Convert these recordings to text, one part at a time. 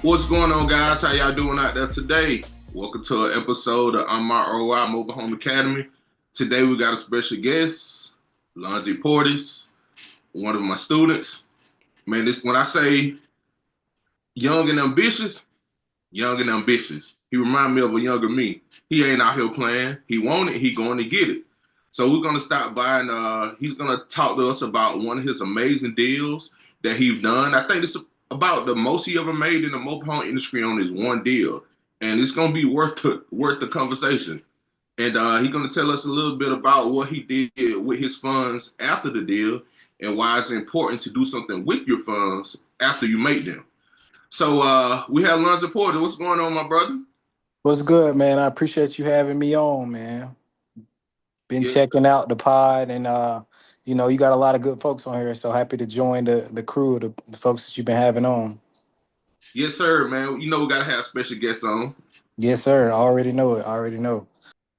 What's going on, guys? How y'all doing out there today? Welcome to an episode of my R.O.I. Mobile Home Academy. Today we got a special guest, Lonzie Portis, one of my students. Man, this when I say young and ambitious, young and ambitious. He remind me of a younger me. He ain't out here playing. He want it. He going to get it. So we're gonna stop by and he's gonna talk to us about one of his amazing deals that he's done. I think this is about the most he ever made in the mobile home industry on this one deal, and it's gonna be worth the conversation. And he's gonna tell us a little bit about what he did with his funds after the deal and why it's important to do something with your funds after you make them. So we have Lonzie Porter. What's going on, my brother? What's good, man? I appreciate you having me on, man. Been Yes, checking out the pod and you got a lot of good folks on here, so happy to join the crew, the folks that you've been having on. yes, sir, man. You know we gotta have special guests on. Yes, sir. I already know it. I already know.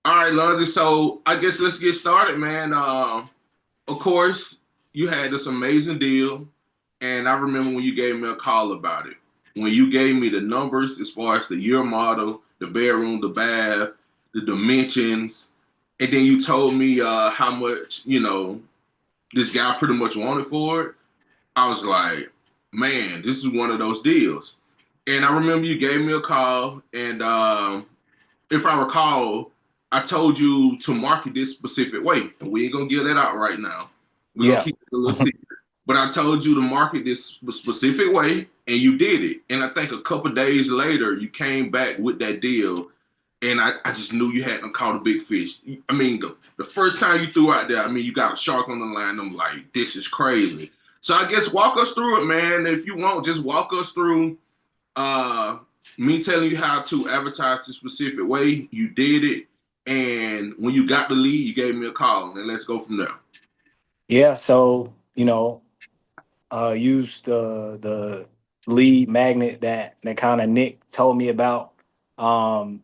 All right, Lonzie. So I guess let's get started, man. Of course, you had this amazing deal, and I remember when you gave me a call about it. When you gave me the numbers as far as the year model, the bedroom, the bath, the dimensions, and then you told me how much this guy pretty much wanted for it. I was like, man, this is one of those deals. And I remember you gave me a call, and if I recall, I told you to market this specific way, and we ain't gonna give that out right now. We're gonna Yeah. keep it a little secret. But I told you to market this specific way, and you did it. And I think a couple days later, you came back with that deal, and I just knew you hadn't caught a big fish. I mean, the first time you threw out there, I mean, you got a shark on the line. I'm like, this is crazy. So I guess walk us through it, man. If you want, just walk us through uh, me telling you how to advertise the specific way. You did it, and when you got the lead, you gave me a call, and let's go from there. Yeah, so, use the lead magnet that kind of Nick told me about. Um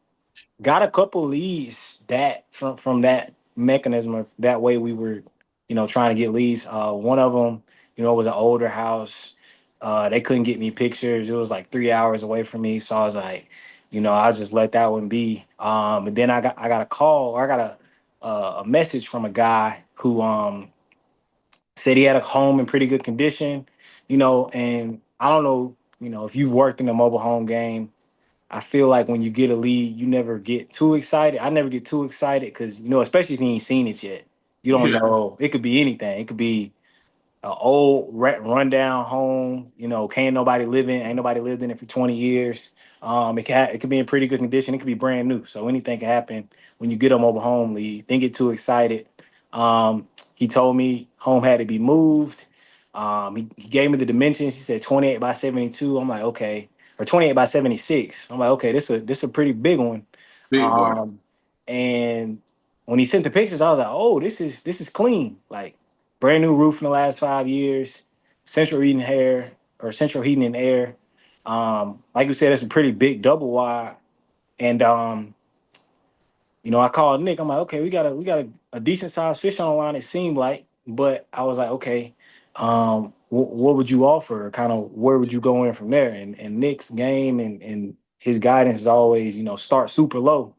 got a couple leads that from that mechanism of that way we were trying to get leads. One of them was an older house. They couldn't get me pictures. It was like 3 hours away from me, so I was like, I'll just let that one be. And then I got a call, or I got a message from a guy who said he had a home in pretty good condition. And I don't know, if you've worked in the mobile home game. I feel like when you get a lead, you never get too excited. I never get too excited because, especially if you ain't seen it yet, you don't Yeah, know. It could be anything. It could be an old rundown home. Can't nobody live in. Ain't nobody lived in it for 20 years. It could be in pretty good condition. It could be brand new. So anything can happen when you get a mobile home lead. Don't get too excited. He told me home had to be moved. He gave me the dimensions. He said 28 by 72. I'm like, okay, or 28 by 76. I'm like, okay, this a pretty big one. big boy. Um, and when he sent the pictures, I was like, oh, this is clean. Like brand new roof in the last 5 years, central heating and air. Like you said, it's a pretty big double wide. And I called Nick. I'm like, okay, we got a decent sized fish on the line. It seemed like, but I was like, okay, what would you offer? Kind of where would you go in from there? And Nick's game and his guidance is always, start super low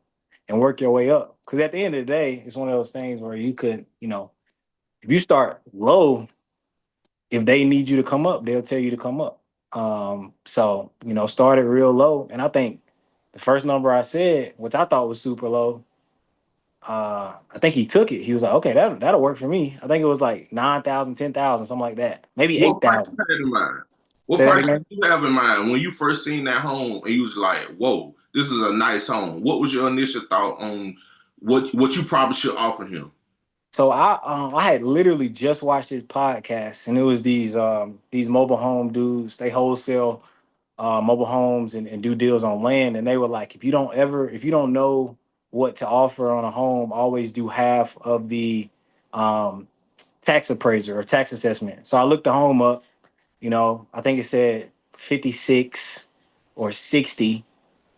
and work your way up. Because at the end of the day, it's one of those things where you could, if you start low, if they need you to come up, they'll tell you to come up. So started real low, and I think the first number I said, which I thought was super low, I think he took it. He was like, okay, that'll work for me. I think it was like 9,000, 10,000, something like that. Maybe What price 8,000. you had in mind? What Say that price again. did you have in mind when you first seen that home and you was like, whoa, this is a nice home? What was your initial thought on what you probably should offer him? So I had literally just watched his podcast, and it was these mobile home dudes. They wholesale mobile homes and do deals on land, and they were like, if you don't know what to offer on a home, always do half of the um, tax appraiser or tax assessment. So I looked the home up. I think it said 56 or 60.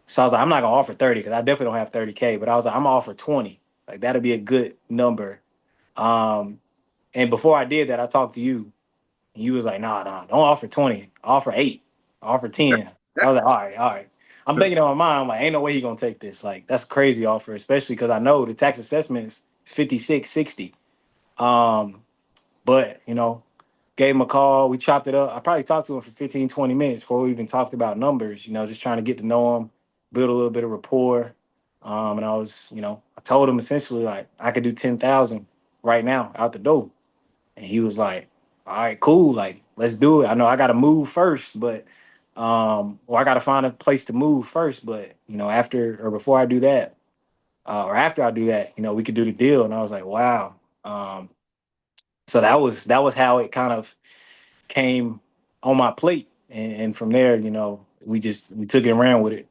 So I was like, I'm not gonna offer 30 because I definitely don't have 30K, but I was like, I'm gonna offer 20. Like that'll be a good number. Um, and before I did that, I talked to you, and you was like, nah, don't offer 20, offer 8, offer 10. I was like, all right, all right. I'm thinking in my mind, I'm like, ain't no way he gonna take this. Like, that's a crazy offer, especially because I know the tax assessment is 5660. Um, but gave him a call. We chopped it up. I probably talked to him for 15, 20 minutes before we even talked about numbers, just trying to get to know him, build a little bit of rapport. And I told him essentially like I could do 10,000 right now out the door. And he was like, all right, cool. Like, let's do it. I know I gotta move first, but or I gotta find a place to move first. But after or before I do that, or after I do that, we could do the deal. And I was like, wow. So that was how it kind of came on my plate, and from there, we took it and ran with it.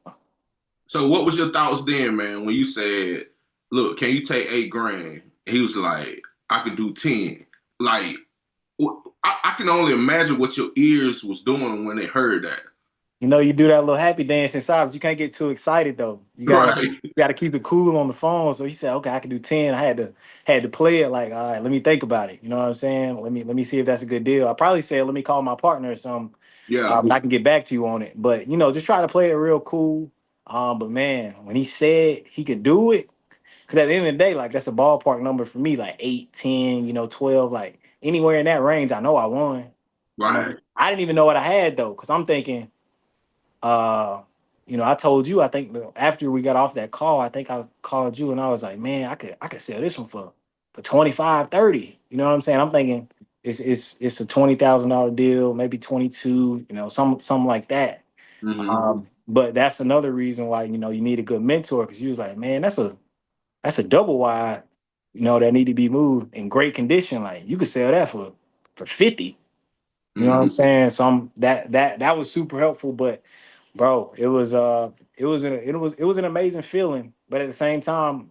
So what was your thoughts then, man, when you said, "Look, can you take 8 grand?" He was like, "I could do 10." Like, I can only imagine what your ears was doing when they heard that. You do that little happy dance inside, but you can't get too excited though. You gotta Right. you gotta keep it cool on the phone. So he said, "Okay, I can do 10." I had to play it like, all right, let me think about it. You know what I'm saying? Let me see if that's a good deal. I probably said, let me call my partner or something. Yeah. I can get back to you on it. But just try to play it real cool. But man, when he said he could do it, because at the end of the day, like that's a ballpark number for me, like 8, 10, 12, like anywhere in that range, I know I won. Right. I didn't even know what I had though, because I'm thinking, uh, I told you, I think after we got off that call, I think I called you and I was like, man, I could sell this one for 25, 30. You know what I'm saying? I'm thinking it's a $20,000 deal, maybe 22, something like that. Hmm. But that's another reason why, you need a good mentor, because you was like, man, that's a double wide, that need to be moved in great condition. Like you could sell that for 50. You know what I'm Hmm. saying? So that was super helpful. But bro, it was an amazing feeling. But at the same time,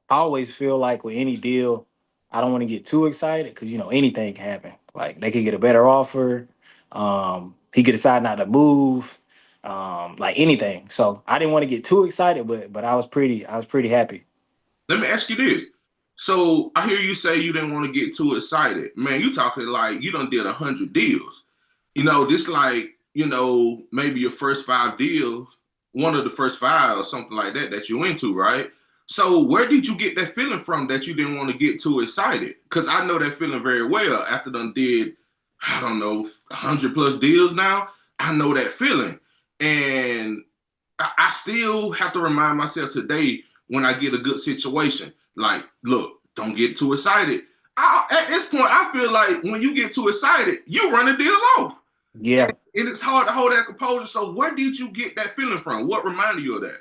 I always feel like with any deal, I don't want to get too excited because anything can happen. Like they could get a better offer. He could decide not to move. Like anything. So I didn't want to get too excited, but I was pretty happy. Let me ask you this. So I hear you say you didn't want to get too excited. Man, you talking like you done did 100 deals. This like, maybe your first 5 deals, one of the first five or something like that you into, right? So where did you get that feeling from that you didn't want to get too excited? Because I know that feeling very well after done did, I don't know, 100 plus deals now. I know that feeling. And I still have to remind myself today when I get a good situation, like, look, don't get too excited. At this point, I feel like when you get too excited, you run a deal off. Yeah. And it's hard to hold that composure. So where did you get that feeling from? What reminded you of that?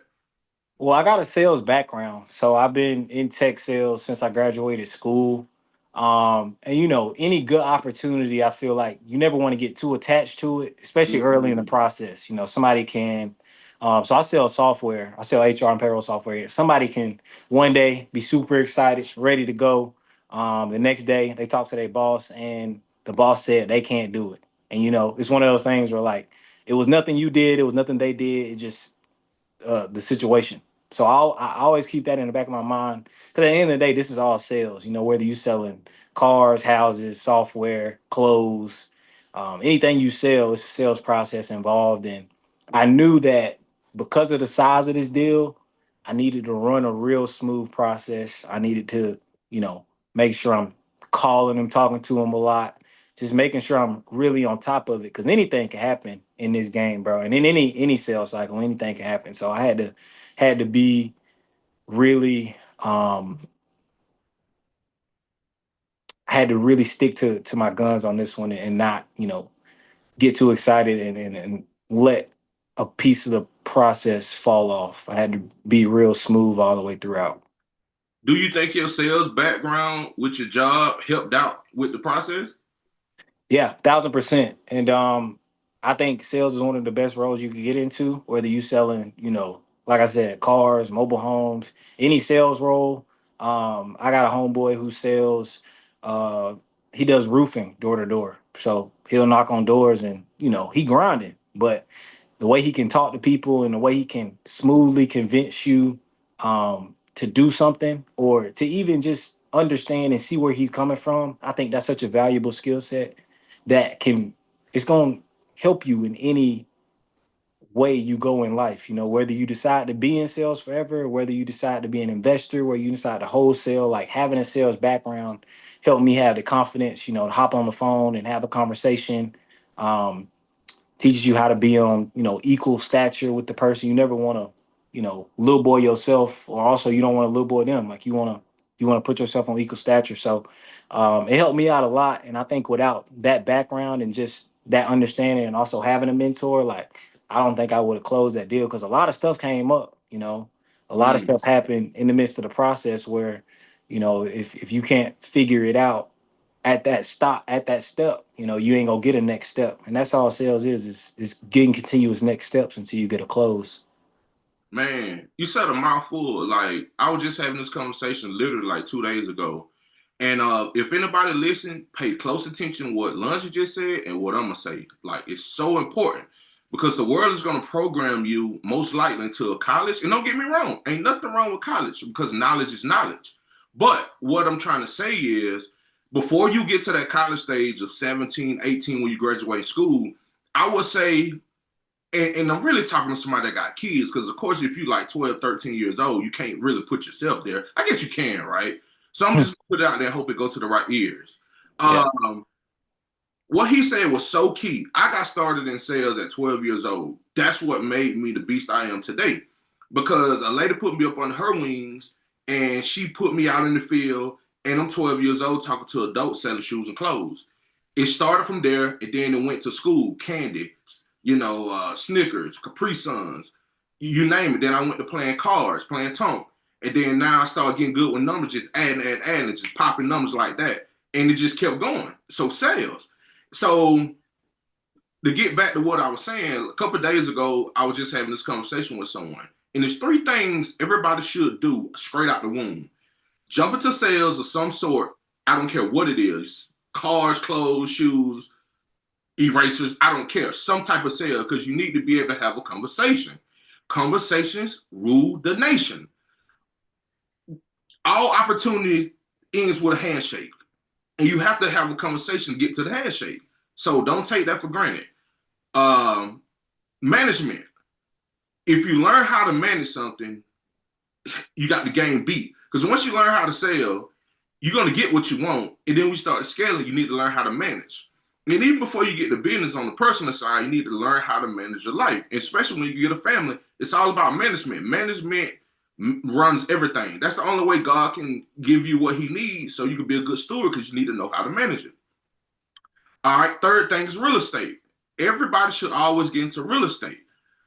Well, I got a sales background, so I've been in tech sales since I graduated school. And any good opportunity, I feel like you never want to get too attached to it, especially early in the process. Somebody can. So I sell software. I sell HR and payroll software. Somebody can one day be super excited, ready to go. The next day they talk to their boss, and the boss said they can't do it. And it's one of those things where like it was nothing you did, it was nothing they did. It just the situation. So I always keep that in the back of my mind because at the end of the day, this is all sales. Whether you selling cars, houses, software, clothes, anything you sell, it's a sales process involved. And I knew that because of the size of this deal, I needed to run a real smooth process. I needed to, make sure I'm calling him, talking to him a lot, just making sure I'm really on top of it because anything can happen in this game, bro. And in any sales cycle, anything can happen. So I had to be really had to really stick to my guns on this one and not, get too excited and let a piece of the process fall off. I had to be real smooth all the way throughout. Do you think your sales background with your job helped out with the process? Yeah, 1,000%. And I think sales is one of the best roles you can get into, whether you selling, like I said, cars, mobile homes, any sales role. I got a homeboy who sells. Uh, he does roofing door to door, so he'll knock on doors and he grinding, but the way he can talk to people and the way he can smoothly convince you to do something or to even just understand and see where he's coming from. I think that's such a valuable skill set that can it's going to help you in any way you go in life. You know, whether you decide to be in sales forever, whether you decide to be an investor, whether you decide to wholesale, like having a sales background helped me have the confidence, to hop on the phone and have a conversation. Um, Teaches you how to be on, equal stature with the person. You never want to, little boy yourself, or also you don't want to little boy them. Like you want to put yourself on equal stature. So it helped me out a lot. And I think without that background and just that understanding and also having a mentor, like I don't think I would have closed that deal because a lot of stuff came up, a lot of Mm. stuff happened in the midst of the process where, if you can't figure it out at that step, you ain't gonna get a next step. And that's all sales is getting continuous next steps until you get a close. Man, you said a mouthful. Like I was just having this conversation literally like 2 days ago. And if anybody listen, pay close attention to what Lonzie just said and what I'm gonna say. Like it's so important because the world is gonna program you most likely into a college. And don't get me wrong, ain't nothing wrong with college because knowledge is knowledge. But what I'm trying to say is before you get to that college stage of 17, 18 when you graduate school, I would say and I'm really talking to somebody that got kids because, of course, if you like 12, 13 years old, you can't really put yourself there. I guess you can, right? So I'm Hmm. just going to put it out there and hope it go to the right ears. Yeah. What he said was so key. I got started in sales at 12 years old. That's what made me the beast I am today because a lady put me up on her wings and she put me out in the field. And I'm 12 years old talking to adults selling shoes and clothes. It started from there and then it went to school, candy, Snickers, Capri Suns, you name it. Then I went to playing cards, playing Tonk. And then now I started getting good with numbers, just adding, just popping numbers like that. And it just kept going. So sales. So to get back to what I was saying, a couple of days ago, I was just having this conversation with someone. And there's three things everybody should do straight out the womb. Jump into sales of some sort. I don't care what it is. Cars, clothes, shoes, erasers. I don't care. Some type of sale because you need to be able to have a conversation. Conversations rule the nation. All opportunities ends with a handshake. And you have to have a conversation to get to the handshake. So don't take that for granted. Um, Management. If you learn how to manage something, you got the game beat. Because once you learn how to sell, you're going to get what you want. And then we start scaling, you need to learn how to manage. And even before you get the business on the personal side, you need to learn how to manage your life. Especially when you get a family, it's all about management. Management runs everything. That's the only way God can give you what he needs so you can be a good steward because you need to know how to manage it. All right, third thing is real estate. Everybody should always get into real estate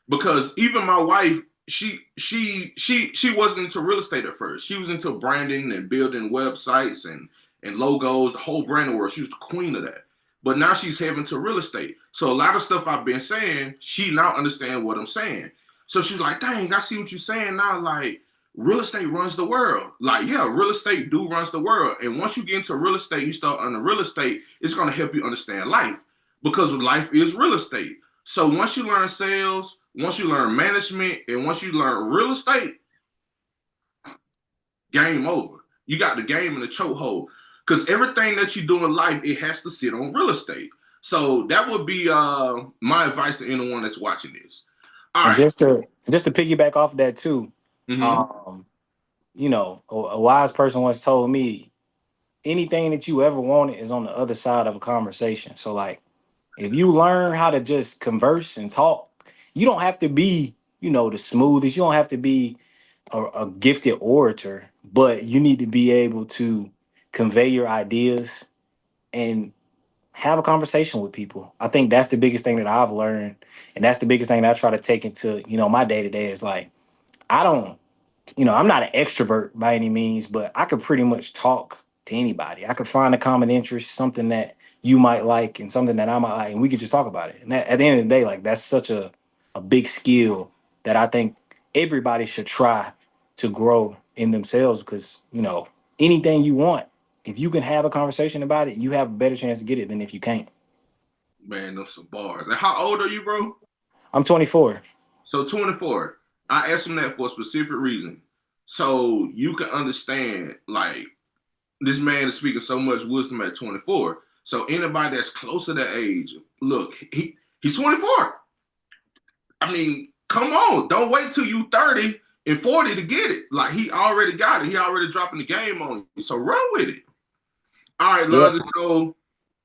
because even my wife, she wasn't into real estate at first. She was into branding and building websites and logos, the whole branding world. She was the queen of that. But now she's heading to real estate. So a lot of stuff I've been saying, she now understands what I'm saying. So she's like, dang, I see what you're saying now. Like, real estate runs the world. Like, yeah, real estate do runs the world. And once you get into real estate, you start under real estate, it's going to help you understand life because life is real estate. So once you learn sales, once you learn management, and once you learn real estate, game over. You got the game in the chokehold. Because everything that you do in life, it has to sit on real estate. So that would be my advice to anyone that's watching this. All And right. just to piggyback off of that too, Mm-hmm. um, a wise person once told me anything that you ever wanted is on the other side of a conversation. So like if you learn how to just converse and talk, you don't have to be, the smoothest. You don't have to be a gifted orator, but you need to be able to convey your ideas and have a conversation with people. I think that's the biggest thing that I've learned, and that's the biggest thing that I try to take into, my day to day is like I don't I'm not an extrovert by any means, but I could pretty much talk to anybody. I could find a common interest, something that you might like and something that I might like, and we could just talk about it. And that, at the end of the day, like that's such a big skill that I think everybody should try to grow in themselves because, anything you want, if you can have a conversation about it, you have a better chance to get it than if you can't. Man, those some bars. And how old are you, bro? I'm 24. So 24. I asked him that for a specific reason. So you can understand, like, this man is speaking so much wisdom at 24. So anybody that's close to that age, look, he's 24. I mean, come on. Don't wait till you 30 and 40 to get it. Like he already got it. He already dropping the game on you. So run with it. All right, Yeah. Lonzie. So,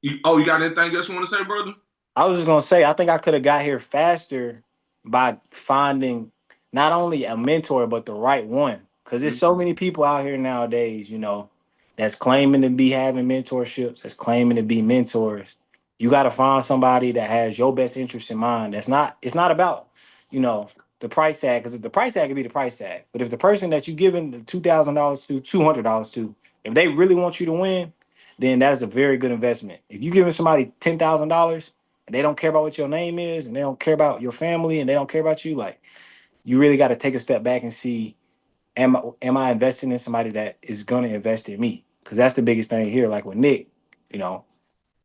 you got anything else you want to say, brother? I was just gonna say, I think I could have got here faster by finding not only a mentor but the right one. Because there's so many people out here nowadays, that's claiming to be having mentorships, that's claiming to be mentors. You got to find somebody that has your best interest in mind. That's not. It's not about, you know, the price tag. Because the price tag could be the price tag. But if the person that you giving the $2,000 to, $200 to, if they really want you to win, then that is a very good investment. If you giving somebody $10,000 and they don't care about what your name is and they don't care about your family and they don't care about you, like you really got to take a step back and see, am I investing in somebody that is gonna invest in me? Because that's the biggest thing here. Like with Nick, you know,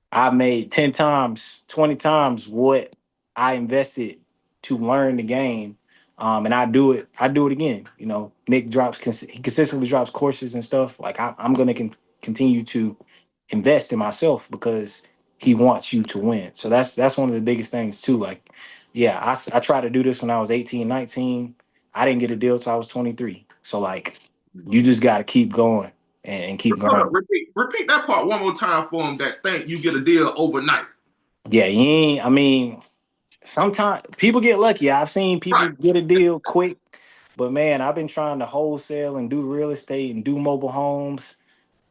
I made 10 times, 20 times what I invested to learn the game. And I do it again. Nick he consistently drops courses and stuff. Like I'm going to continue to invest in myself because he wants you to win. So that's one of the biggest things too. Like, yeah, I tried to do this when I was 18, 19. I didn't get a deal till I was 23. So like, you just got to keep going and keep Hold up, grinding. repeat that part one more time for him. That think you get a deal overnight. Yeah, you ain't, I mean, sometimes people get lucky. I've seen people Right. get a deal quick, but man, I've been trying to wholesale and do real estate and do mobile homes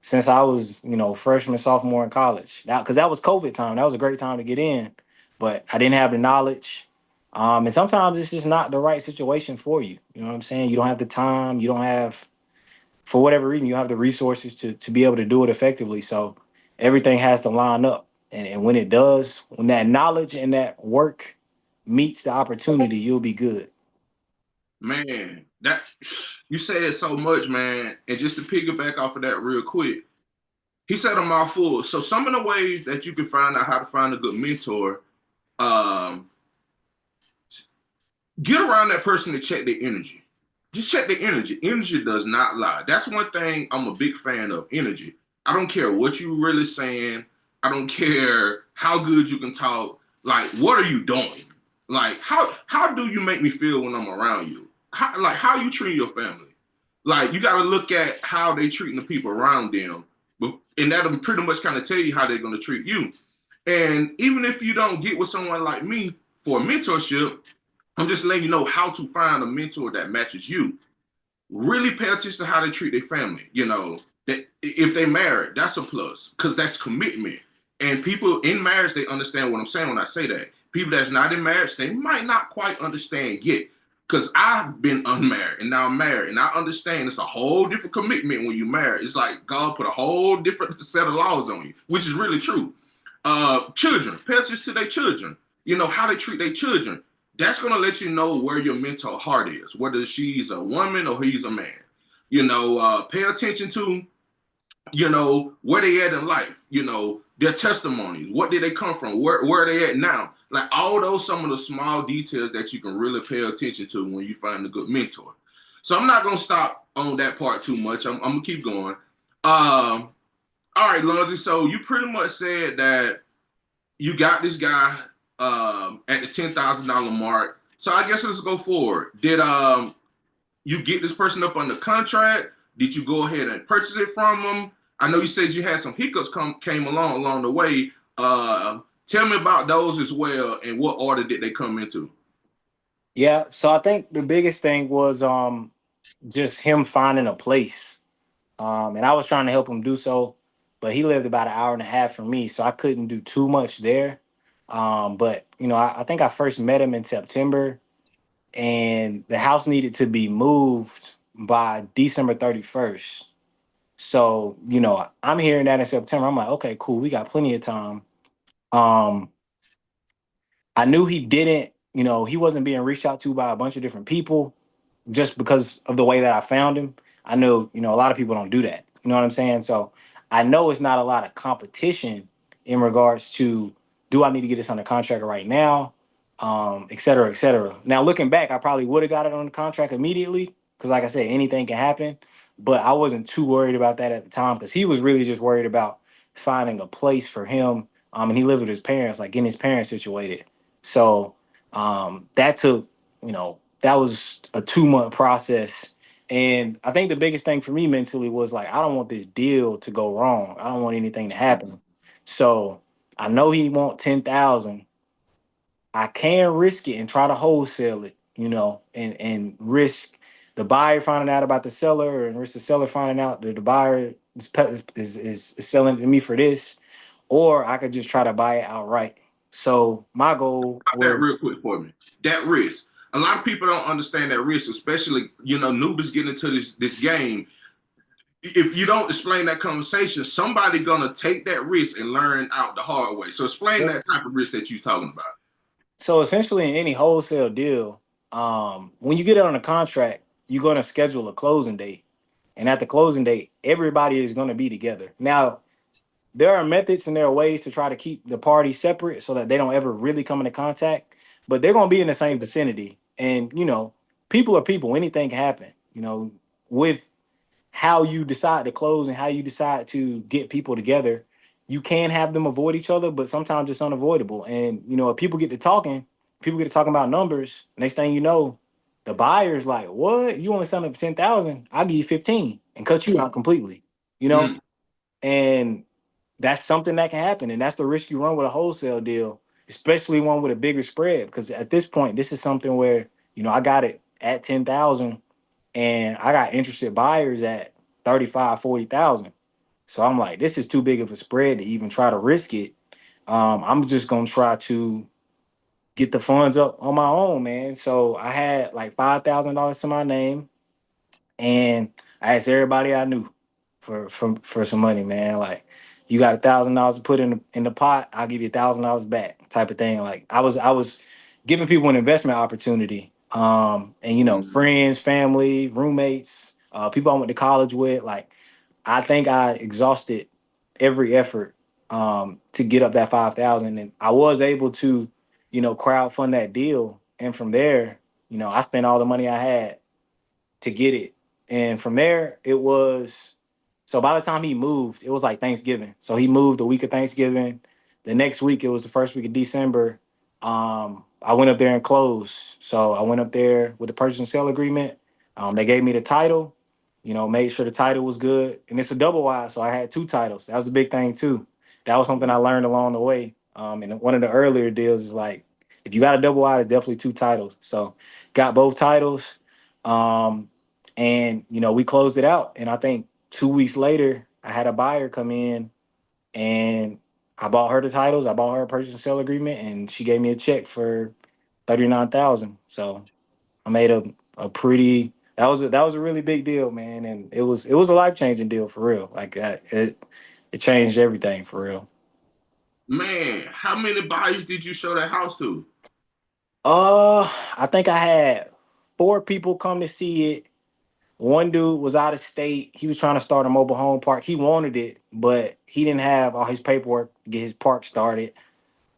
since I was, freshman, sophomore in college. Now, because that was COVID time, that was a great time to get in, but I didn't have the knowledge. And sometimes it's just not the right situation for you. You know what I'm saying? You don't have the time. You don't have, for whatever reason, you don't have the resources to be able to do it effectively. So everything has to line up. And when it does, when that knowledge and that work meets the opportunity, you'll be good. Man, that you said so much, man. And just to piggyback off of that real quick, he said a mouthful. So some of the ways that you can find out how to find a good mentor, um, get around that person to check their energy. Just check their energy. Energy does not lie. That's one thing I'm a big fan of. Energy. I don't care what you really saying. I don't care how good you can talk. Like, what are you doing? Like, how do you make me feel when I'm around you? How you treat your family? Like, you got to look at how they treating the people around them, and that'll pretty much kind of tell you how they're going to treat you. And even if you don't get with someone like me for a mentorship, I'm just letting you know how to find a mentor that matches you. Really pay attention to how they treat their family. That if they married, that's a plus because that's commitment. And people in marriage, they understand what I'm saying when I say that. People that's not in marriage, they might not quite understand yet. Because I've been unmarried and now I'm married, and I understand it's a whole different commitment when you marry. It's like God put a whole different set of laws on you, which is really true. Children, pay attention to their children. How they treat their children. That's gonna let you know where your mental heart is, whether she's a woman or he's a man. Pay attention to where they at in life, their testimonies, what did they come from, where are they at now, like all those some of the small details that you can really pay attention to when you find a good mentor. So I'm not gonna stop on that part too much. I'm gonna keep going. All right, Lonzie, so you pretty much said that you got this guy at the $10,000 mark. So I guess let's go forward. Did you get this person up on the contract? Did you go ahead and purchase it from them? I know you said you had some hiccups came along the way. Tell me about those as well, and what order did they come into? Yeah. So I think the biggest thing was just him finding a place. And I was trying to help him do so, but he lived about an hour and a half from me, so I couldn't do too much there. But I think I first met him in September, and the house needed to be moved by December 31st. So I'm hearing that in September. I'm like, okay, cool, we got plenty of time. Um, I knew he wasn't being reached out to by a bunch of different people just because of the way that I found him. I know, a lot of people don't do that. You know what I'm saying? So I know it's not a lot of competition in regards to, do I need to get this on the contract right now? Et cetera, et cetera. Now looking back, I probably would have got it on the contract immediately because, like I said, anything can happen. But I wasn't too worried about that at the time because he was really just worried about finding a place for him. And he lived with his parents, like getting his parents situated. So That took, that was a 2 month process. And I think the biggest thing for me mentally was like, I don't want this deal to go wrong. I don't want anything to happen. So I know he want 10,000. I can risk it and try to wholesale it, and risk the buyer finding out about the seller, and risk the seller finding out that the buyer is selling to me for this, or I could just try to buy it outright. So my goal That real was. quick for me. That risk. A lot of people don't understand that risk, especially newbies getting into this game. If you don't explain that conversation, somebody gonna take that risk and learn out the hard way. So explain that type of risk that you're talking about. So essentially, in any wholesale deal, when you get it on a contract, you're going to schedule a closing date, and at the closing date, everybody is going to be together. Now, there are methods and there are ways to try to keep the parties separate so that they don't ever really come into contact, but they're going to be in the same vicinity. And people are people. Anything can happen. With how you decide to close and how you decide to get people together, you can have them avoid each other, but sometimes it's unavoidable. And if people get to talking about numbers. Next thing you know, the buyer's like, "What? You only selling for 10,000? I'll give you 15 and cut you out completely." You know, Mm. and that's something that can happen, and that's the risk you run with a wholesale deal, especially one with a bigger spread. Because at this point, this is something where I got it at 10,000 and I got interested buyers at 35, 40,000. So I'm like, this is too big of a spread to even try to risk it. I'm just gonna try to get the funds up on my own, man. So I had like $5,000 to my name, and I asked everybody I knew for some money, man. Like, you got $1,000 to put in the pot, I'll give you $1,000 back, type of thing. Like, I was giving people an investment opportunity. And Mm. friends, family, roommates, people I went to college with. Like, I think I exhausted every effort to get up that 5,000, and I was able to, crowd fund that deal. And from there, I spent all the money I had to get it. And from there, it was, so by the time he moved, it was like Thanksgiving. So he moved the week of Thanksgiving. The next week, it was the first week of December. I went up there and closed. So I went up there with the purchase and sale agreement. They gave me the title, made sure the title was good. And it's a double wide, so I had two titles. That was a big thing too. That was something I learned along the way. And one of the earlier deals is like, if you got a double wide, it's definitely two titles. So got both titles. Um, and we closed it out. And I think 2 weeks later, I had a buyer come in, and I bought her the titles. I bought her a purchase and sale agreement, and she gave me a check for 39,000. So I made a pretty, that was a really big deal, man. And it was a life-changing deal for real. Like, it changed everything for real. Man, how many buyers did you show that house to? I think I had four people come to see it. One dude was out of state. He was trying to start a mobile home park. He wanted it, but he didn't have all his paperwork to get his park started.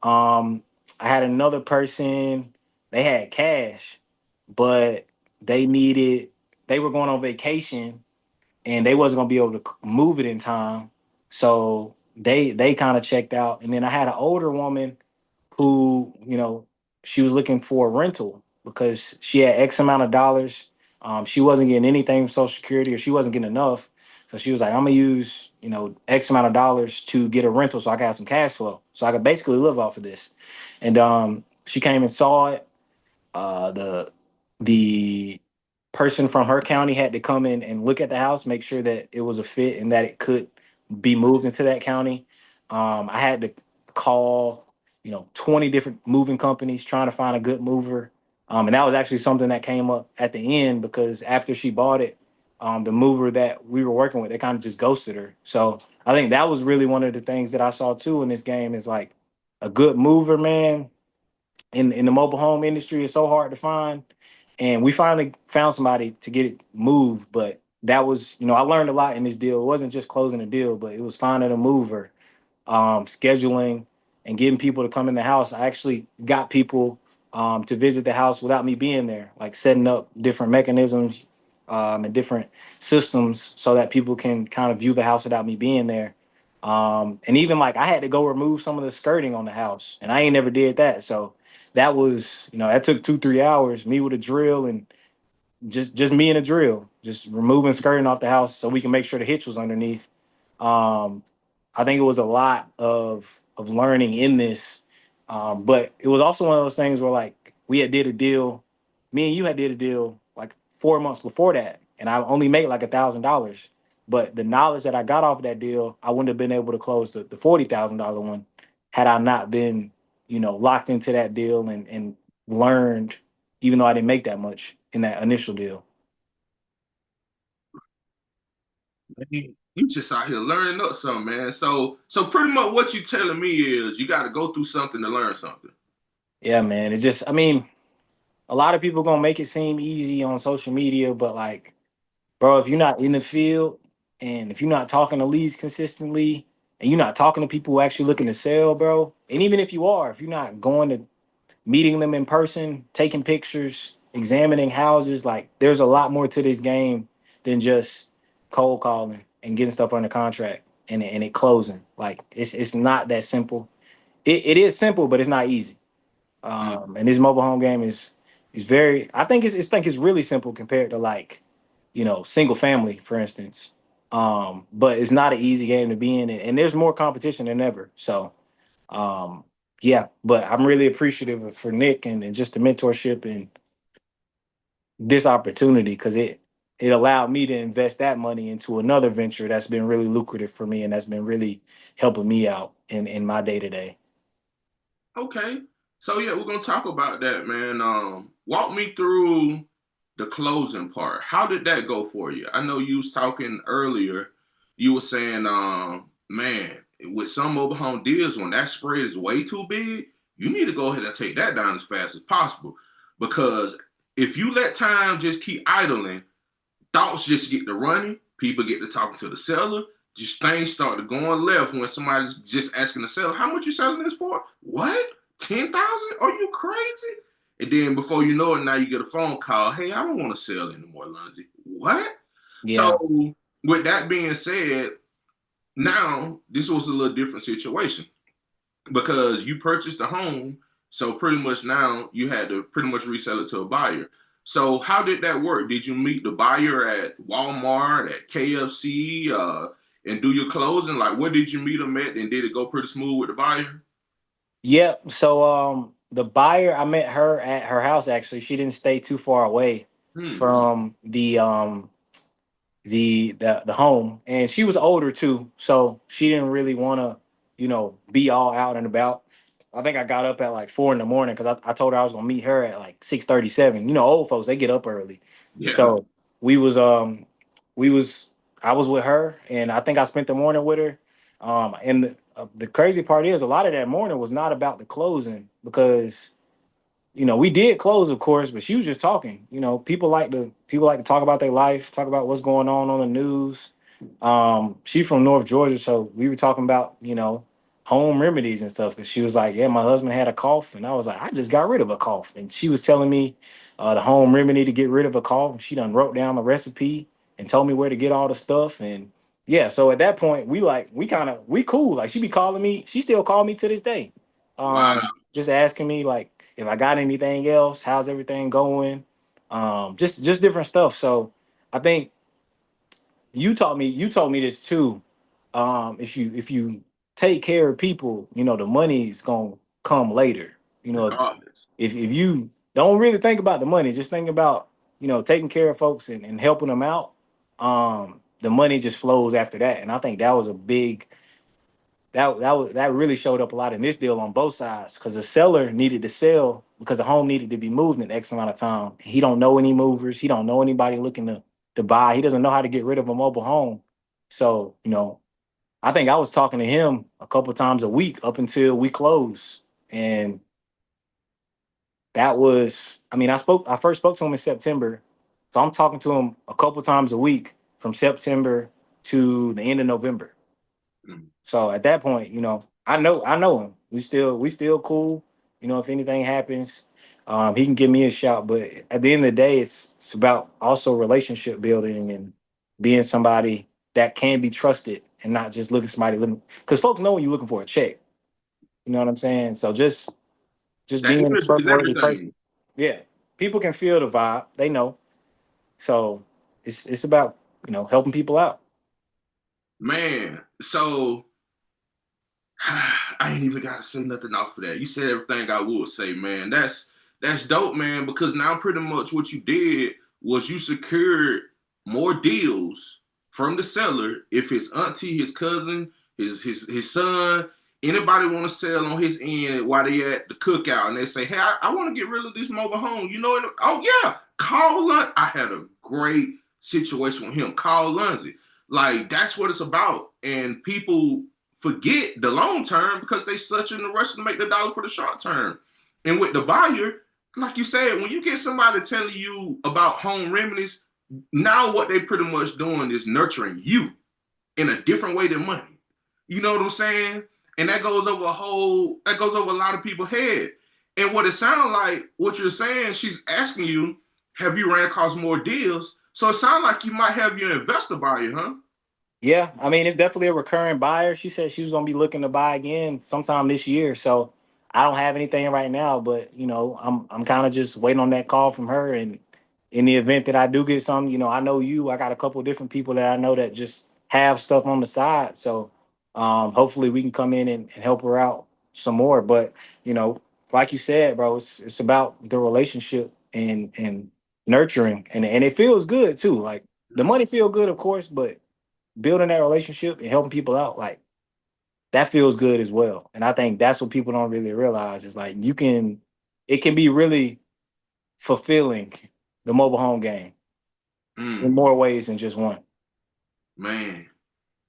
Um, I had another person. They had cash, but they needed. They were going on vacation, and they wasn't gonna be able to move it in time. So they kind of checked out. And then I had an older woman who, she was looking for a rental because she had X amount of dollars. She wasn't getting anything from Social Security, or she wasn't getting enough. So she was like, I'm gonna use, X amount of dollars to get a rental so I can have some cash flow. So I could basically live off of this. And she came and saw it. The person from her county had to come in and look at the house, make sure that it was a fit and that it could be moved into that county. I had to call, 20 different moving companies trying to find a good mover. And that was actually something that came up at the end, because after she bought it, the mover that we were working with, they kind of just ghosted her. So I think that was really one of the things that I saw too in this game, is like, a good mover, man, in the mobile home industry is so hard to find. And we finally found somebody to get it moved. But that was, I learned a lot in this deal. It wasn't just closing a deal, but it was finding a mover, scheduling, and getting people to come in the house. I actually got people to visit the house without me being there, like setting up different mechanisms and different systems so that people can kind of view the house without me being there. And even like I had to go remove some of the skirting on the house, and I ain't never did that. So that was, that took 2 3 hours. Me with a drill and just me and a drill, just removing skirting off the house so we can make sure the hitch was underneath. Um, I think it was a lot of learning in this, but it was also one of those things where like we had did a deal, me and you had did a deal like 4 months before that, and I only made like $1,000. But the knowledge that I got off of that deal, I wouldn't have been able to close the $40,000 one had I not been, locked into that deal and learned, even though I didn't make that much in that initial deal. You just out here learning up something, man. So pretty much what you telling me is you got to go through something to learn something. Yeah, man. It just, I mean, a lot of people gonna make it seem easy on social media, but like, bro, if you're not in the field and if you're not talking to leads consistently and you're not talking to people who actually looking to sell, bro, and even if you are, if you're not going to meeting them in person, taking pictures, examining houses, like there's a lot more to this game than just cold calling and getting stuff under contract and it closing. Like it's not that simple. It is simple, but it's not easy. Mm. And this mobile home game is very. I think it's really simple compared to like, single family, for instance. But it's not an easy game to be in, and there's more competition than ever. So, um, yeah. But I'm really appreciative for Nick and just the mentorship and this opportunity because it allowed me to invest that money into another venture that's been really lucrative for me and that's been really helping me out in my day to day. Okay. So yeah, we're gonna talk about that, man. Walk me through the closing part. How did that go for you? I know you was talking earlier. You were saying, man, with some mobile home deals, when that spread is way too big, you need to go ahead and take that down as fast as possible. Because if you let time just keep idling, thoughts just get to running. People get to talking to the seller. Just things start to going left when somebody's just asking the seller, "How much you selling this for? What? 10,000? Are you crazy?" And then before you know it, now you get a phone call. "Hey, I don't want to sell anymore, Lonzie." What? So Yeah. with that being said, now this was a little different situation because you purchased a home, so pretty much now you had to pretty much resell it to a buyer. So how did that work? Did you meet the buyer at Walmart, at KFC, and do your closing? Like, where did you meet them at, and did it go pretty smooth with the buyer? Yep. So the buyer, I met her at her house actually. She didn't stay too far away Hmm. from the home, and she was older too, so she didn't really want to, be all out and about. I think I got up at like 4 in the morning because I told her I was gonna meet her at like 6:37. Old folks, they get up early. Yeah. So we was we was I was with her, and I think I spent the morning with her. And the crazy part is a lot of that morning was not about the closing because we did close, of course, but she was just talking. People like to talk about their life, talk about what's going on the news. She's from North Georgia, so we were talking about home remedies and stuff. Because she was like, "Yeah, my husband had a cough," and I was like, "I just got rid of a cough," and she was telling me the home remedy to get rid of a cough. She done wrote down the recipe and told me where to get all the stuff. And yeah, so at that point, we cool. Like she be calling me, she still call me to this day. Wow. Just asking me like if I got anything else, how's everything going, just different stuff. So I think you told me this too. If you take care of people, the money's gonna come later. if Regardless. if you don't really think about the money, just think about taking care of folks and helping them out. The money just flows after that, and I think that was a big that really showed up a lot in this deal on both sides because the seller needed to sell because the home needed to be moved in X amount of time. He don't know any movers. He don't know anybody looking to buy. He doesn't know how to get rid of a mobile home. So, I think I was talking to him a couple times a week up until we closed. And I first spoke to him in September. So I'm talking to him a couple times a week from September to the end of November. Mm. So at that point, I know him. We still cool. If anything happens, he can give me a shout. But at the end of the day, it's about also relationship building and being somebody that can be trusted and not just looking somebody looking, because folks know when you're looking for a check. You know what I'm saying? So just That being a image is trustworthy person. everything, Yeah, people can feel the vibe. They know. So it's about helping people out. man. So I ain't even got to say nothing off of that. You said everything I would say, man. That's dope, man. Because now pretty much what you did was you secured more deals from the seller. If his auntie, his cousin, his son, anybody want to sell on his end while they at the cookout, and they say, "Hey, I want to get rid of this mobile home." You know, oh yeah, call Lon. I had a great situation with him. Call Lonzie. Like that's what it's about, and people forget the long term because they such in the rush to make the dollar for the short term. And with the buyer, like you said, when you get somebody telling you about home remedies, now what they pretty much doing is nurturing you in a different way than money. You know what I'm saying? And that goes over a lot of people's head. And what it sounds like, what you're saying, she's asking you, have you ran across more deals? So it sounds like you might have your investor buyer, huh? Yeah, I mean, it's definitely a recurring buyer. She said she was going to be looking to buy again sometime this year. So I don't have anything right now, but I'm kind of just waiting on that call from her. And in the event that I do get some, I know you. I got a couple of different people that I know that just have stuff on the side. So hopefully we can come in and help her out some more. But like you said, bro, it's about the relationship and nurturing, and it feels good too. Like the money feel good, of course, but building that relationship and helping people out, like that feels good as well. And I think that's what people don't really realize is like it can be really fulfilling, the mobile home game, in Mm, more ways than just one. man.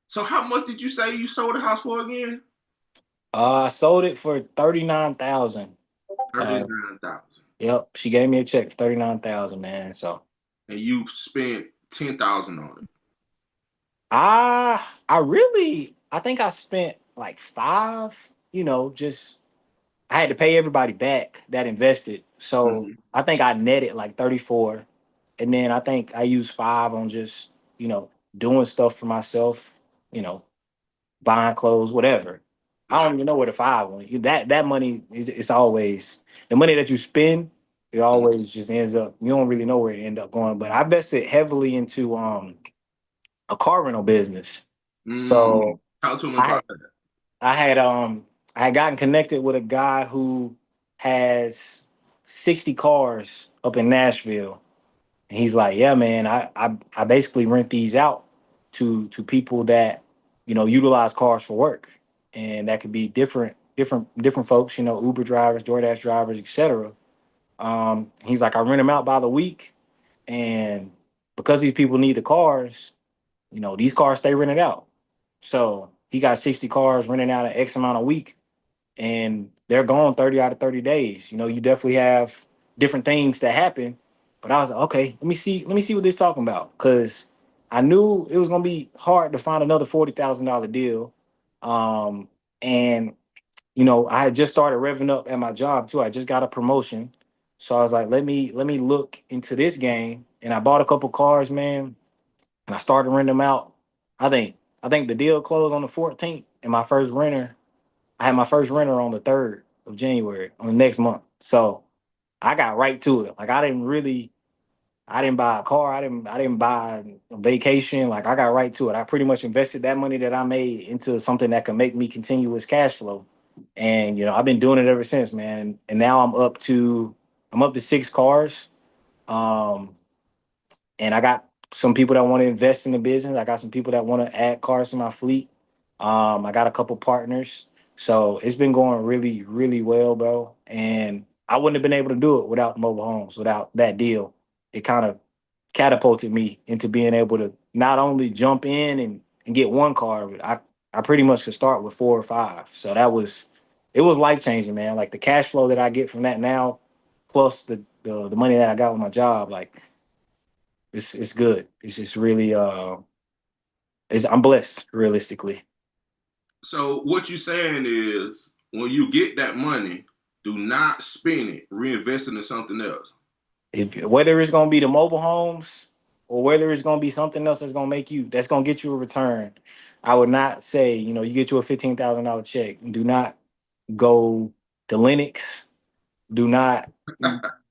So how much did you say you sold the house for again? I sold it for 39,000. Uh, 39,000. yep, she gave me a check for 39,000, man. So And you spent 10,000 on it. I think I spent like five. Just I had to pay everybody back that invested. So Mm-hmm. I think I netted like 34. And then I think I used five on just, doing stuff for myself, you know, buying clothes, whatever. I Right. don't even know where the five went. That money is it's always the money that you spend, it always just ends up, you don't really know where it end up going. But I invested heavily into a car rental business. Mm-hmm. So Talk to him I about that. I had I had gotten connected with a guy who has 60 cars up in Nashville. And he's like, "Yeah, man, I basically rent these out to people that, utilize cars for work. And that could be different folks, Uber drivers, DoorDash drivers, etc." He's like, "I rent them out by the week, and because these people need the cars, these cars stay rented out." So he got 60 cars renting out an X amount a week, and they're gone 30 out of 30 days. You definitely have different things that happen. But I was like, okay, let me see what this talking about. Cause I knew it was gonna be hard to find another $40,000 deal. Um, and I had just started revving up at my job too. I just got a promotion. So I was like, let me look into this game. And I bought a couple cars, man, and I started renting them out. I think I think the deal closed on the 14th, and I had my first renter on the 3rd of January on the next month. So I got right to it. Like I didn't buy a car. I didn't buy a vacation. Like I got right to it. I pretty much invested that money that I made into something that could make me continuous cash flow. And I've been doing it ever since, man. And now I'm up to 6 cars. Um, and I got some people that want to invest in the business. I got some people that want to add cars to my fleet. I got a couple partners, so it's been going really, really well, bro. And I wouldn't have been able to do it without mobile homes, without that deal. It kind of catapulted me into being able to not only jump in and get one car, but I pretty much could start with 4 or 5. So it was life changing, man. Like the cash flow that I get from that now, plus the money that I got with my job, like it's good. It's just really I'm blessed realistically. So what you saying is when you get that money, do not spend it. Reinvest it in something else. If whether it's gonna be the mobile homes or whether it's gonna be something else that's gonna get you a return, I would not say, you get you a $15,000 check. Do not go to Linux. Do not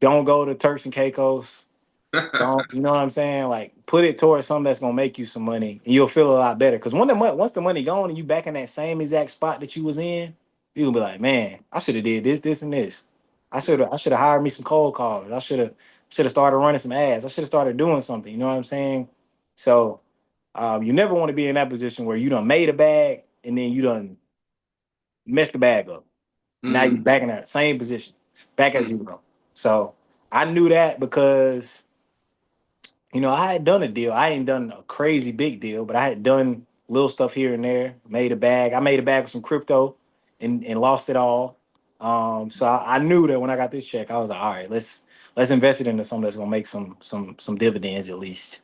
don't go to Turks and Caicos. Don't, you know what I'm saying? Like, put it towards something that's gonna make you some money, and you'll feel a lot better. Because once the money gone and you back in that same exact spot that you was in, you'll be like, man, I should have did this, this, and this. I should have hired me some cold callers. I should have started running some ads. I should have started doing something. You know what I'm saying? So you never want to be in that position where you done made a bag and then you done messed the bag up. Now you're Mm, back in that same position, back at mm. zero. So I knew that because I had done a deal. I ain't done a crazy big deal, but I had done little stuff here and there. Made a bag. I made a bag with some crypto and lost it all. So I knew that when I got this check, I was like, all right, let's invest it into something that's gonna make some dividends at least.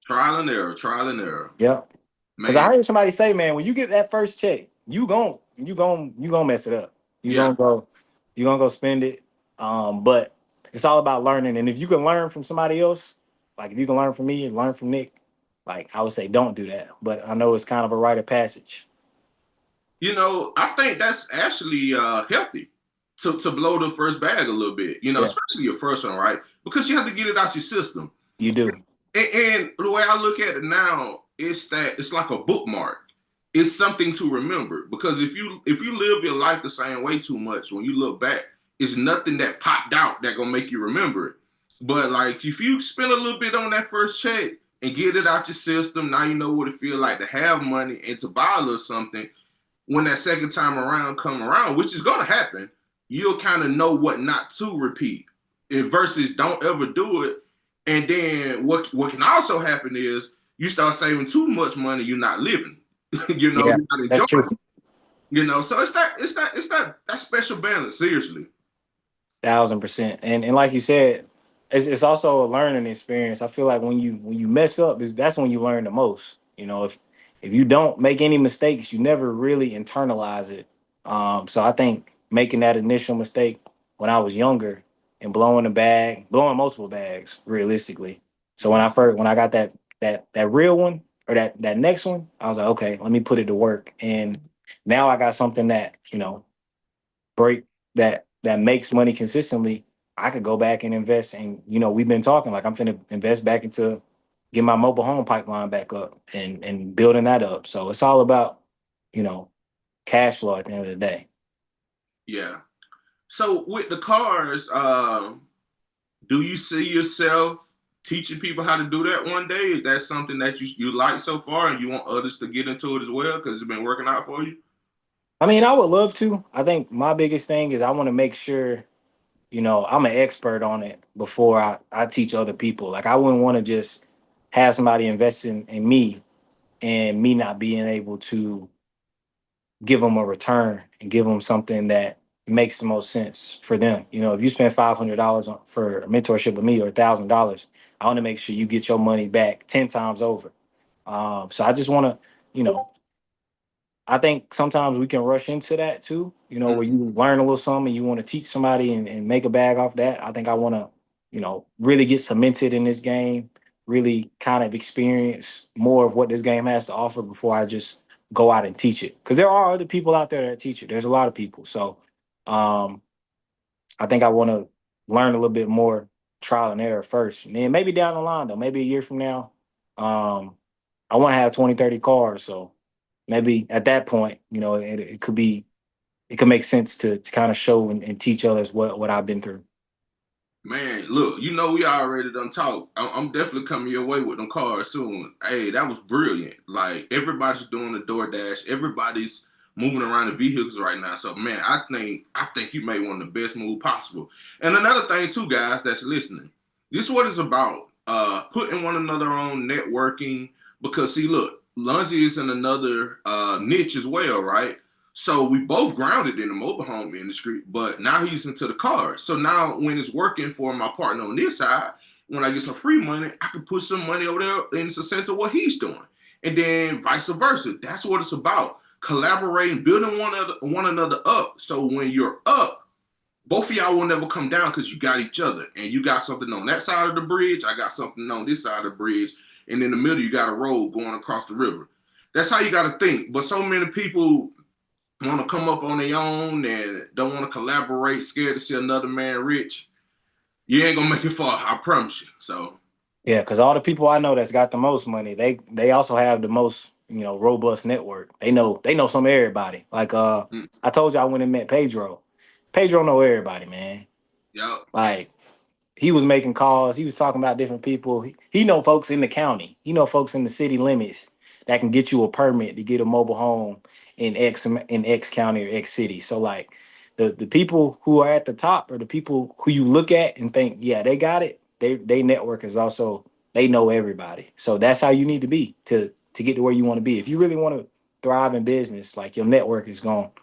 Trial and error, trial and error. Yep. Because I Man, heard somebody say, man, when you get that first check, you gon' mess it up. You yeah. gonna go you gonna go spend it. But it's all about learning. And if you can learn from somebody else, like if you can learn from me and learn from Nick, like I would say, don't do that. But I know it's kind of a rite of passage. I think that's actually healthy to blow the first bag a little bit, Yeah, especially your first one, right? Because you have to get it out your system. you do. And the way I look at it now is that it's like a bookmark. It's something to remember because if you live your life the same way too much, when you look back, it's nothing that popped out that gonna make you remember it. But like if you spend a little bit on that first check and get it out your system, now you know what it feels like to have money and to buy a little something. When that second time around come around, which is gonna happen, you'll kind of know what not to repeat. And versus don't ever do it. And then what can also happen is you start saving too much money, you're not living. Yeah, You're not that's true. enjoying. So it's that special balance. Seriously. 1,000%. And like you said, it's also a learning experience. I feel like when you mess up, that's when you learn the most. If you don't make any mistakes, you never really internalize it. So I think making that initial mistake when I was younger and blowing multiple bags, realistically. So when I got that real one or that next one, I was like, okay, let me put it to work. And now I got something that break that makes money consistently. I could go back and invest. And we've been talking like I'm finna invest back into get my mobile home pipeline back up and building that up. So it's all about you know cash flow at the end of the day. Yeah. So with the cars, do you see yourself teaching people how to do that one day? Is that something that you like so far and you want others to get into it as well because it's been working out for you? I mean, I would love to. I think my biggest thing is I want to make sure I'm an expert on it before I teach other people. Like I wouldn't want to just have somebody invest in me and me not being able to give them a return and give them something that makes the most sense for them. If you spend $500 for a mentorship with me or $1,000, I want to make sure you get your money back 10 times over. So I just want to, you know, I think sometimes we can rush into that too, Mm. where you learn a little something and you want to teach somebody and make a bag off that. I think I want to, really get cemented in this game, really kind of experience more of what this game has to offer before I just go out and teach it. Because there are other people out there that teach it. There's a lot of people. So um, I think I want to learn a little bit more trial and error first. And then maybe down the line, though, maybe a year from now, um, I want to have 20, 30 cars. So maybe at that point, it could make sense to kind of show and teach others what I've been through. Man, look, we already done talked. I'm definitely coming your way with them cars soon. Hey, that was brilliant. Like everybody's doing the DoorDash. Everybody's moving around the vehicles right now. So man, I think you made one of the best moves possible. And another thing too, guys, that's listening. This is what it's about. Putting one another on, networking. Because see, look, Lonzie is in another niche as well, right? So we both grounded in the mobile home industry, but now he's into the cars. So now when it's working for my partner on this side, when I get some free money, I can put some money over there in success of what he's doing. And then vice versa. That's what it's about. Collaborating, building one another up. So when you're up, both of y'all will never come down because you got each other. And you got something on that side of the bridge. I got something on this side of the bridge. And in the middle, you got a road going across the river. that's how you got to think. But so many people want to come up on their own and don't want to collaborate, scared to see another man rich. You ain't gonna make it far, I promise you. So Yeah, because all the people I know that's got the most money, they also have the most, robust network. They know some of everybody. Like mm, I told you I went and met Pedro. Pedro know everybody, man. yep. Like he was making calls. He was talking about different people. He know folks in the county. He know folks in the city limits that can get you a permit to get a mobile home in X county or X city. So like the people who are at the top are the people who you look at and think, yeah, they got it. They network is also they know everybody. So that's how you need to be to get to where you want to be. If you really want to thrive in business, like your network is going to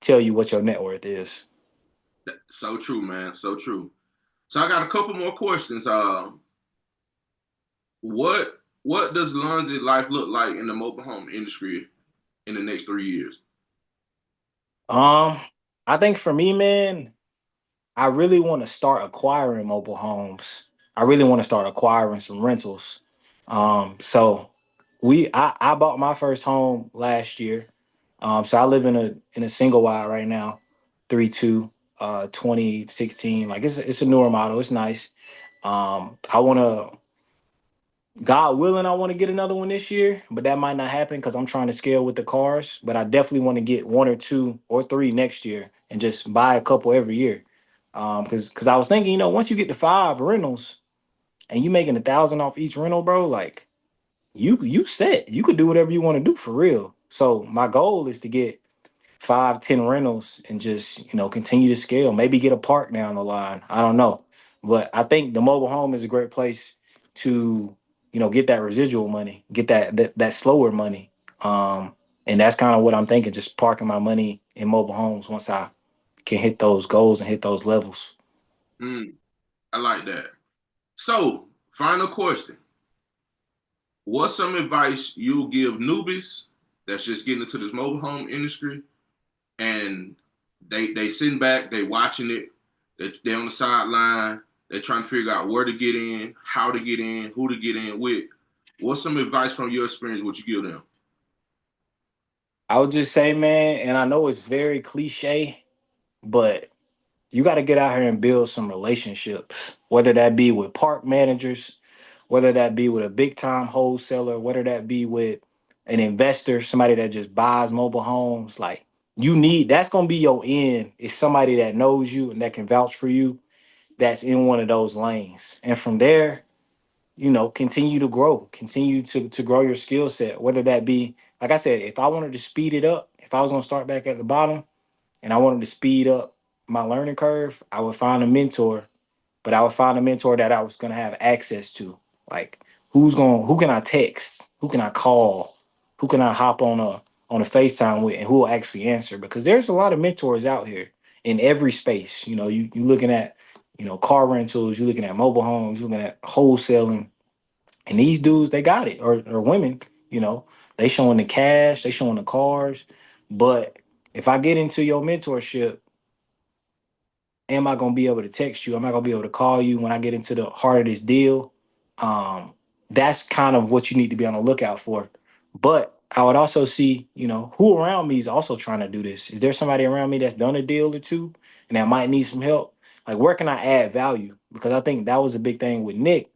tell you what your net worth is. So true, man. So true. So I got a couple more questions. What does Lonzie life look like in the mobile home industry in the next 3 years? Um, I think for me, man, I really want to start acquiring mobile homes. I really want to start acquiring some rentals. So I bought my first home last year. So I live in a single wide right now, 3-2, 2016. Like it's a newer model. It's nice. I want to God willing, I want to get another one this year, but that might not happen because I'm trying to scale with the cars. But I definitely want to get one or two or three next year and just buy a couple every year. Because I was thinking, once you get to 5 rentals and you making 1,000 off each rental, bro, like you set, you could do whatever you want to do for real. So my goal is to get 5, 10 rentals and just continue to scale. Maybe get a park down the line. I don't know, but I think the mobile home is a great place to get that residual money, get that slower money. And that's kind of what I'm thinking. Just parking my money in mobile homes once I can hit those goals and hit those levels. Mm, I like that. So, final question. What's some advice you'll give newbies that's just getting into this mobile home industry and they sitting back, they watching it, they on the sideline, they trying to figure out where to get in, how to get in, who to get in with. What's some advice from your experience would you give them? I would just say, man, and I know it's very cliche, but you got to get out here and build some relationships, whether that be with park managers, whether that be with a big time wholesaler, whether that be with an investor, somebody that just buys mobile homes. Like that's gonna be your end. Is somebody that knows you and that can vouch for you. That's in one of those lanes, and from there, continue to grow, continue to grow your skill set. Whether that be, like I said, if I wanted to speed it up, if I was gonna start back at the bottom and I wanted to speed up my learning curve, I would find a mentor, but I would find a mentor that I was gonna have access to. Like who can I text? Who can I call? Who can I hop on a FaceTime with and who will actually answer? Because there's a lot of mentors out here in every space. You looking at, car rentals, you're looking at mobile homes, you're looking at wholesaling, and these dudes, they got it. Or women, you know, they showing the cash, they showing the cars. But if I get into your mentorship, am I gonna be able to text you? Am I gonna be able to call you when I get into the heart of this deal? Um, that's kind of what you need to be on the lookout for. But I would also see, who around me is also trying to do this. Is there somebody around me that's done a deal or two and that might need some help? Like, where can I add value? Because I think that was a big thing with Nick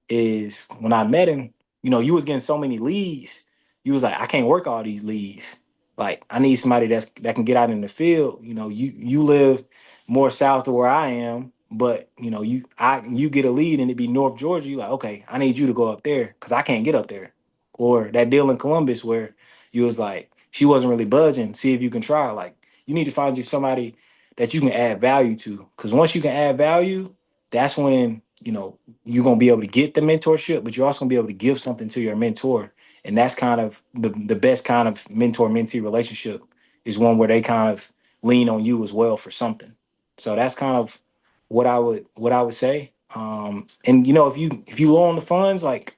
is when I met him, you was getting so many leads. You was like, I can't work all these leads. Like, I need somebody that can get out in the field. You live more south of where I am, but you get a lead and it be North Georgia. You like, okay, I need you to go up there because I can't get up there. Or that deal in Columbus where you was like, she wasn't really budging. See if you can try. Like, you need to find you somebody that you can add value to. Because once you can add value, that's when you're gonna be able to get the mentorship, but you're also gonna be able to give something to your mentor. And that's kind of the best kind of mentor mentee relationship is one where they kind of lean on you as well for something. So that's kind of what I would say. And if you low on the funds, like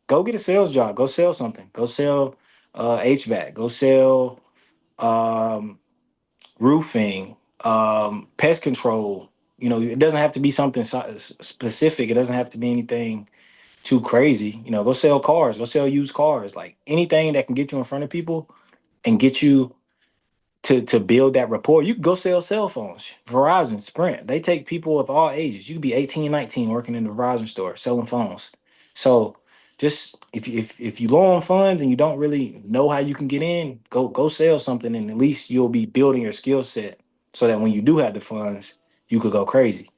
go get a sales job, go sell something, go sell HVAC, go sell um, roofing, pest control. It doesn't have to be something specific. It doesn't have to be anything too crazy. You know, go sell cars, go sell used cars, like anything that can get you in front of people and get you to build that rapport. You can go sell cell phones. Verizon, Sprint, they take people of all ages. You could be 18, 19 working in the Verizon store selling phones. So just if you low on funds and you don't really know how you can get in, go sell something, and at least you'll be building your skill set so that when you do have the funds, you could go crazy.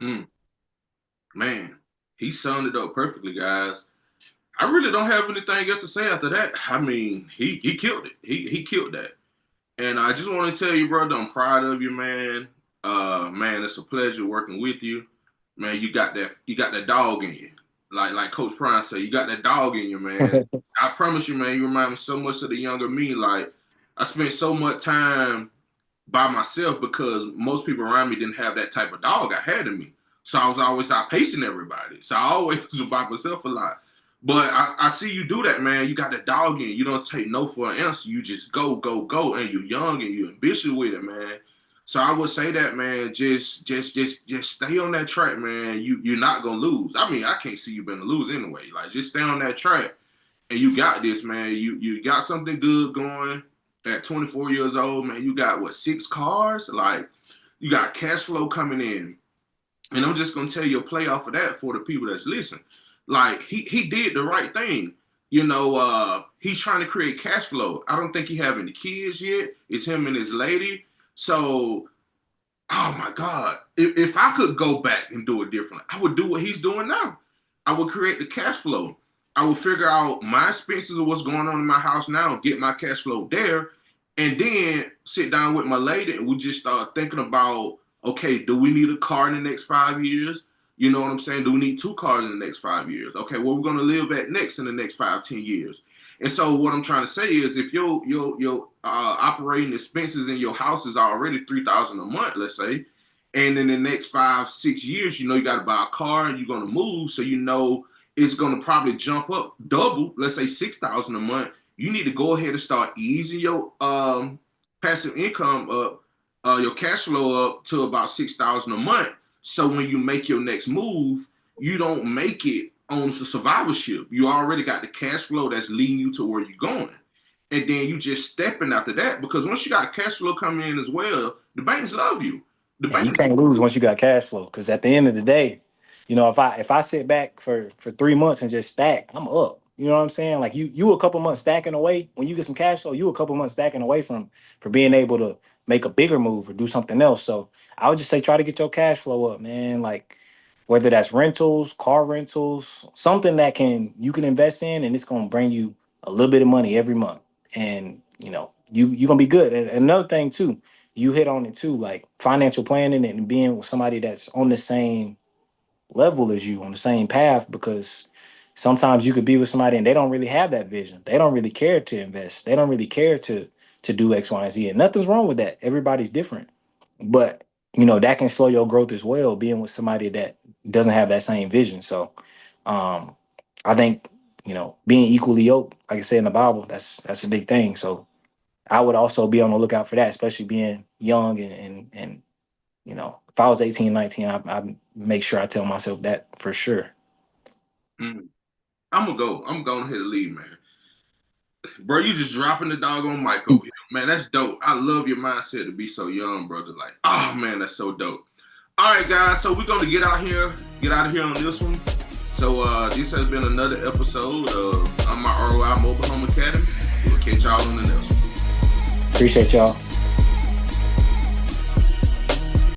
Mm, man, he summed it up perfectly, guys. I really don't have anything else to say after that. I mean, he killed it. He killed that. And I just want to tell you, brother, I'm proud of you, man. Man, it's a pleasure working with you. Man, you got that dog in you. Like Coach Prime said, you got that dog in you, man. I promise you, man, you remind me so much of the younger me. Like, I spent so much time by myself because most people around me didn't have that type of dog I had in me. So I was always out pacing everybody. So I always was by myself a lot. But I see you do that, man. You got the dog in. You don't take no for an answer. You just go, go, go, and you're young and you're ambitious with it, man. So I would say that, man. Just stay on that track, man. You're not gonna lose. I mean, I can't see you being to lose anyway. Like, just stay on that track, and you got this, man. You got something good going. At 24 years old, man, you got what, 6 cars? Like, you got cash flow coming in. And I'm just gonna tell you a play off of that for the people that's listening. Like, he did the right thing. He's trying to create cash flow. I don't think he have any kids yet. It's him and his lady. So, oh my God. If I could go back and do it differently, I would do what he's doing now. I would create the cash flow. I would figure out my expenses of what's going on in my house now, get my cash flow there, and then sit down with my lady and we just start thinking about, okay, do we need a car in the next 5 years? You know what I'm saying? Do we need 2 cars in the next 5 years? Okay, where we're gonna live at next in the next 5, 10 years. And so what I'm trying to say is, if your operating expenses in your house is already 3,000 a month, let's say, and in the next 5, 6 years, you got to buy a car and you're gonna move, so it's gonna probably jump up double, let's say 6,000 a month. You need to go ahead and start easing your passive income up, your cash flow up to about 6,000 a month. So when you make your next move, you don't make it on survivorship. You already got the cash flow that's leading you to where you're going. And then you just stepping after that, because once you got cash flow coming in as well, the banks love you. The And you banks, can't lose once you got cash flow. Because at the end of the day, if I sit back for 3 months and just stack, I'm up. You know what I'm saying? Like you a couple months stacking away. When you get some cash flow, you a couple months stacking away for being able to make a bigger move or do something else. So I would just say try to get your cash flow up, man. Like whether that's rentals, car rentals, something that you can invest in, and it's gonna bring you a little bit of money every month. And you're gonna be good. And another thing too, you hit on it too, like financial planning and being with somebody that's on the same level as you, on the same path, because sometimes you could be with somebody and they don't really have that vision. They don't really care to invest. They don't really care to do X, Y, and Z. And nothing's wrong with that. Everybody's different. But that can slow your growth as well, being with somebody that doesn't have that same vision. So um I think, being equally yoked, like I said in the Bible, that's a big thing. So I would also be on the lookout for that, especially being young and if I was 18, 19, I make sure I tell myself that for sure. mm, I'm going ahead and leave, man. Bro, you just dropping the doggone mic over here. Man, that's dope. I love your mindset to be so young, brother. Like, oh man, that's so dope. All right, guys. So we're gonna get out of here on this one. So this has been another episode of my R.O.I. Mobile Home Academy. We'll catch y'all on the next one. Appreciate y'all.